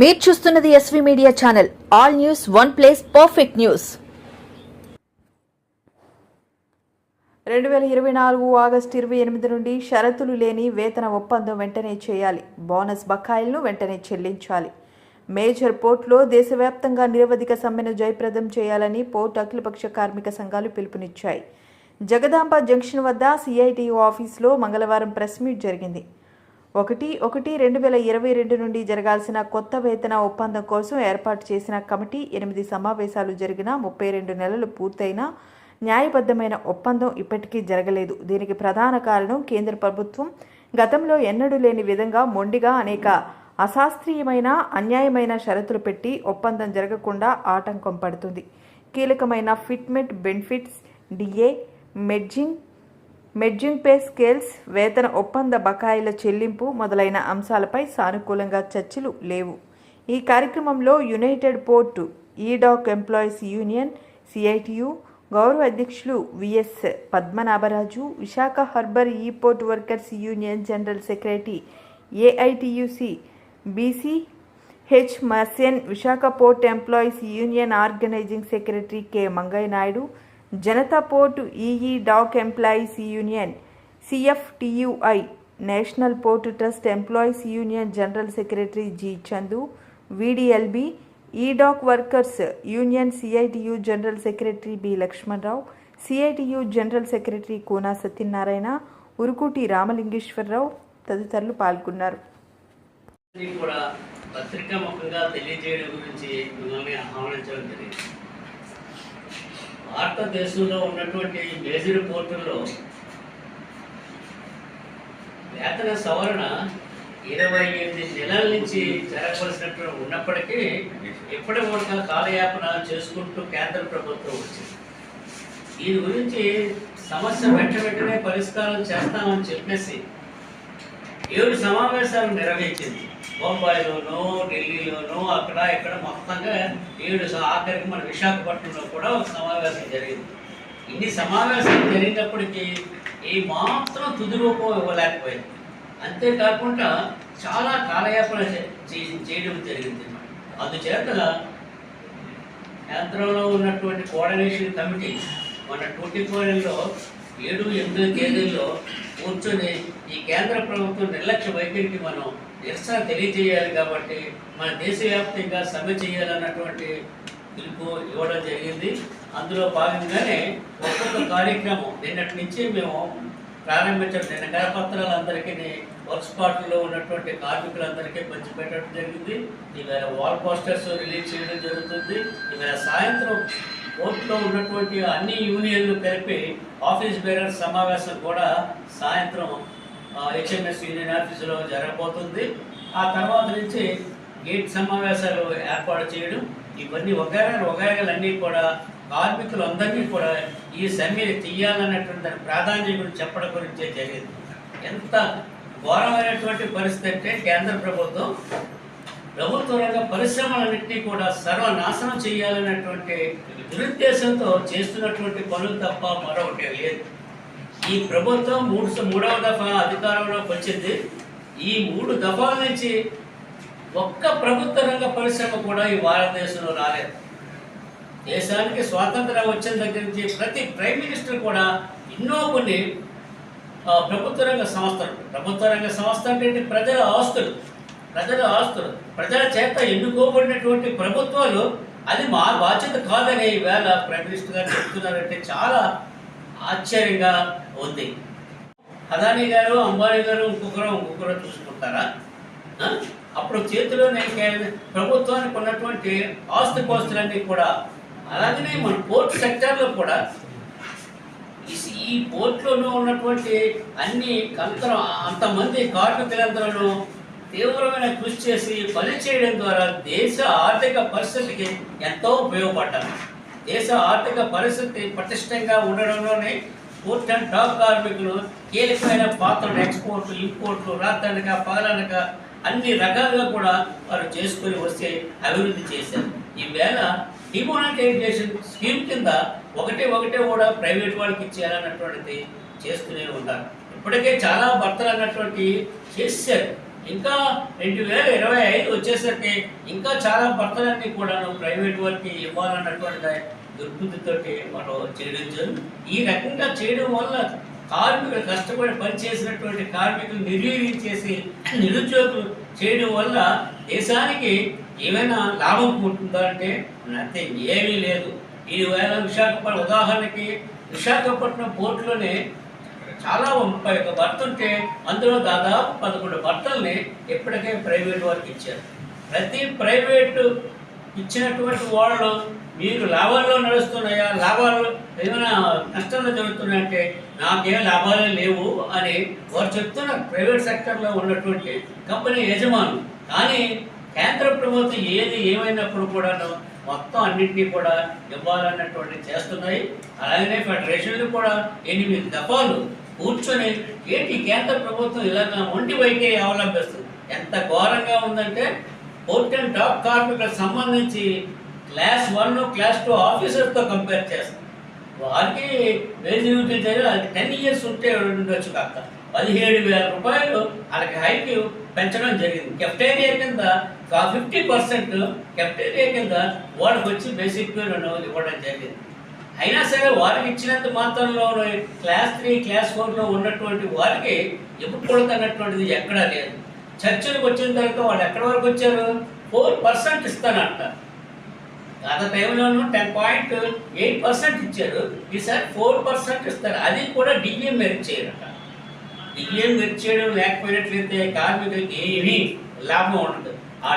మీరు చూస్తున్నది SV media channel. All news one place, perfect news. 2024 August 28 నుండి షరతులు లేని వేతన ఒప్పందం వెంటనే చేయాలి. బోనస్ బకాయిలను వెంటనే చెల్లించాలి. మేజర్ పోర్టులో దేశవ్యాప్తంగా నిరవధిక సమ్మెను జయప్రదం చేయాలని పోర్టు అఖిలపక్ష కార్మిక సంఘాలు పిలుపునిచ్చాయి. జగదాంబ జంక్షన్ వద్ద సిఐటియు ఆఫీసులో మంగళవారం ప్రెస్ మీట్ జరిగింది. 1/1/2022 నుండి జరగాల్సిన కొత్త వేతన ఒప్పందం కోసం ఏర్పాటు చేసిన కమిటీ 8 సమావేశాలు జరిగిన 32 నెలలు పూర్తయినా న్యాయబద్ధమైన ఒప్పందం ఇప్పటికీ జరగలేదు. దీనికి ప్రధాన కారణం కేంద్ర ప్రభుత్వం గతంలో ఎన్నడూ లేని విధంగా మొండిగా అనేక అశాస్త్రీయమైన అన్యాయమైన షరతులు పెట్టి ఒప్పందం జరగకుండా ఆటంకం పడుతుంది. కీలకమైన fitment, benefits, DA, merging pay scales, వేతన ఒప్పంద బకాయిల చెల్లింపు మొదలైన అంశాలపై సానుకూలంగా చర్చలు లేవు. ఈ కార్యక్రమంలో యునైటెడ్ పోర్టు ఈడాక్ ఎంప్లాయీస్ యూనియన్ సిఐటియు గౌరవ అధ్యక్షులు విఎస్ పద్మనాభరాజు, విశాఖ హార్బర్ ఈ port workers union general secretary AITUC BC H మర్సెన్, Visakha port employees union organising secretary K Mangayya Naidu, Janata port ఈఈ dock employees union CFTUI, national port trust employees union general secretary G Chandu, VDLB, ఈడాక్ workers union CITU general secretary B Lakshmanarao, CITU general secretary Kuna Satyanarayana, Urukuti Ramalingeswararao తదితరులు పాల్గొన్నారు. భారతదేశంలో ఉన్నటువంటి major పోర్టుల్లో వేతన సవరణ 28 నెలల నుంచి జరగవలసినట్టు ఉన్నప్పటికీ ఎప్పటి వరకు కాలయాపన చేసుకుంటూ కేంద్ర ప్రభుత్వం వచ్చింది. దీని గురించి సమస్య వెంటనే పరిష్కారం చేస్తామని చెప్పేసి 7 సమావేశాలు నిర్వహించింది. బొంబాయిలోనూ, ఢిల్లీలోనూ, అక్కడ ఇక్కడ మొత్తంగా 7 ఆఖరికి మన విశాఖపట్నంలో కూడా ఒక సమావేశం జరిగింది. ఇన్ని సమావేశాలు జరిగినప్పటికీ ఈ మాత్రం తుది రూపం ఇవ్వలేకపోయింది. అంతేకాకుండా చాలా కాలయాపన చేయడం జరిగింది. అందుచేత కేంద్రంలో ఉన్నటువంటి కోఆర్డినేషన్ కమిటీ మన 24లో 7-8 తేదీల్లో కూర్చొని ఈ కేంద్ర ప్రభుత్వం నిర్లక్ష్య వైఖరికి మనం నిరసన తెలియజేయాలి. కాబట్టి మన దేశవ్యాప్తంగా సమ్మె చేయాలన్నటువంటి పిలుపు ఇవ్వడం జరిగింది. అందులో భాగంగానే ఒక్కొక్క కార్యక్రమం నిన్నటి నుంచి మేము ప్రారంభించడం. నిన్న కరపత్రాలందరికీ వర్క్ స్పాట్లో ఉన్నటువంటి కార్మికులందరికీ పంచిపెట్టడం జరిగింది. ఈవేళ వాల్ పోస్టర్స్ రిలీజ్ చేయడం జరుగుతుంది. ఈవేళ సాయంత్రం కోర్టులో ఉన్నటువంటి అన్ని యూనియన్లు కలిపి ఆఫీస్ బేరర్ సమావేశం కూడా సాయంత్రం హెచ్ఎంఎస్ యూనియన్ ఆఫీసులో జరగబోతుంది. ఆ తర్వాత నుంచి గేట్ సమావేశాలు ఏర్పాటు చేయడం, ఇవన్నీ వగైరాలన్నీ కూడా కార్మికులందరినీ కూడా ఈ సమ్మెని తీయాలన్నటువంటి దాని ప్రాధాన్యత గురించి చెప్పడం గురించే జరిగింది. ఎంత ఘోరమైనటువంటి పరిస్థితి అంటే కేంద్ర ప్రభుత్వం ప్రభుత్వ రంగ పరిశ్రమలన్నింటినీ కూడా సర్వనాశనం చేయాలన్నటువంటి దురుద్దేశంతో చేస్తున్నటువంటి పనులు తప్ప మరొకటి లేదు. ఈ ప్రభుత్వం మూడవ దఫా అధికారంలోకి వచ్చింది. ఈ 3 దఫాల నుంచి ఒక్క ప్రభుత్వ రంగ పరిశ్రమ కూడా ఈ భారతదేశంలో రాలేదు. దేశానికి స్వాతంత్రం వచ్చిన దగ్గర నుంచి ప్రతి ప్రైమ్ మినిస్టర్ కూడా ఎన్నో కొన్ని ప్రభుత్వ రంగ సంస్థలు అంటే ప్రజల ఆస్తులు ప్రజల చేత ఎన్నుకోబడినటువంటి ప్రభుత్వాలు అది మా బాధ్యత కాదని ఈవేళ ప్రైమ్ మినిస్టర్ గారు చెప్తున్నారంటే చాలా ఆశ్చర్యంగా ఉంది. అదానీ గారు, అంబానీ గారు ఇంకొకరు చూసుకుంటారా? అప్పుడు చేతిలో ప్రభుత్వానికి ఉన్నటువంటి ఆస్తిపాస్తులన్నీ కూడా, అలాగనే మన పోర్ట్ సెక్టర్లో కూడా ఈ పోర్ట్లోనూ ఉన్నటువంటి అన్ని అంతమంది కార్మికులందరూ తీవ్రమైన కృషి చేసి పని చేయడం ద్వారా దేశ ఆర్థిక పరిస్థితికి ఎంతో ఉపయోగపడ్డారు. దేశ ఆర్థిక పరిస్థితి పటిష్టంగా ఉండడంలోనే పోర్ట్ అండ్ డాక్ కార్మికులు కీలకమైన పాత్రలు ఎక్స్పోర్ట్, ఇంపోర్ట్లు, రాత్రనక పగలనక అన్ని రకాలుగా కూడా వారు చేసుకొని వస్తే అభివృద్ధి చేశారు. ఈవేళ డిమానిటైజేషన్ స్కీమ్ కింద ఒకటే కూడా ప్రైవేట్ వాళ్ళకి ఇచ్చేయాలన్నటువంటిది చేస్తూనే ఉంటారు. ఇప్పటికే చాలా భర్తలు అన్నటువంటి చేశారు. ఇంకా 2025 వచ్చేసరికి ఇంకా చాలా భర్తలన్నీ కూడాను ప్రైవేట్ వర్క్కి ఇవ్వాలన్నటువంటి దుర్బుద్ధితోటి మనం చేయడం. ఈ రకంగా చేయడం వల్ల కార్మికులు కష్టపడి పనిచేసినటువంటి కార్మికులు నిర్వీర్యం నిరుద్యోగులు చేయడం వల్ల దేశానికి ఏమైనా లాభం ఉంటుందా అంటే నథింగ్, ఏమీ లేదు. ఈ వేళ విశాఖపట్నం ఉదాహరణకి విశాఖపట్నం పోర్టులోనే చాలా 31 భర్త ఉంటే అందులో దాదాపు 11 భర్తల్ని ఇప్పటికే ప్రైవేట్ వారికి ఇచ్చారు. ప్రతి ప్రైవేటు ఇచ్చినటువంటి వాళ్ళు మీరు లాభాల్లో నడుస్తున్నాయా, లాభాలు ఏమైనా నష్టంలో జరుగుతున్నాయంటే నాకేం లాభాలే లేవు అని వారు చెప్తున్నారు. ప్రైవేట్ సెక్టర్లో ఉన్నటువంటి కంపెనీ యజమానులు. కానీ కేంద్ర ప్రభుత్వం ఏమైనప్పుడు కూడాను మొత్తం అన్నింటినీ కూడా ఇవ్వాలన్నటువంటి చేస్తున్నాయి. అలాగనే ఫెడరేషన్లు కూడా 8 దఫాలు కూర్చొని ఏంటి కేంద్ర ప్రభుత్వం ఇలాగ మొండి వైఖరి అవలంబిస్తుంది. ఎంత ఘోరంగా ఉందంటే పోర్ట్ అండ్ డాక్ కార్మికులకు సంబంధించి క్లాస్ 1, క్లాస్ 2 ఆఫీసర్తో కంపేర్ చేస్తాం. వారికి వేజ్ డ్యూటీ అది 10 years ఉంటే ఉండొచ్చు కాక 17,000 రూపాయలు వాళ్ళకి హైక్ పెంచడం జరిగింది. కెఫ్టేరియా కింద 50% కెఫ్టేరియా కింద వాళ్ళకి వచ్చి బేసిక్ పే ఇవ్వడం జరిగింది. అయినా సరే వారికి ఇచ్చినంత మాత్రంలో క్లాస్ 3, క్లాస్ 4లో ఉన్నటువంటి వారికి ఇవ్వకూడదన్నటువంటిది ఎక్కడా లేదు. చర్చలకు వచ్చిన తర్వాత వాళ్ళు ఎక్కడి వరకు వచ్చారు? 4% ఇస్తానంట. గత టైంలోనూ 10.8% ఇచ్చారు. ఈసారి 4% ఇస్తారు. అది కూడా డిఏ మెరిట్ చేయరట. డిఏ మెరిట్ చేయడం లేకపోయినట్లయితే కార్మికులకి ఏమీ లాభం ఉండదు. ఆ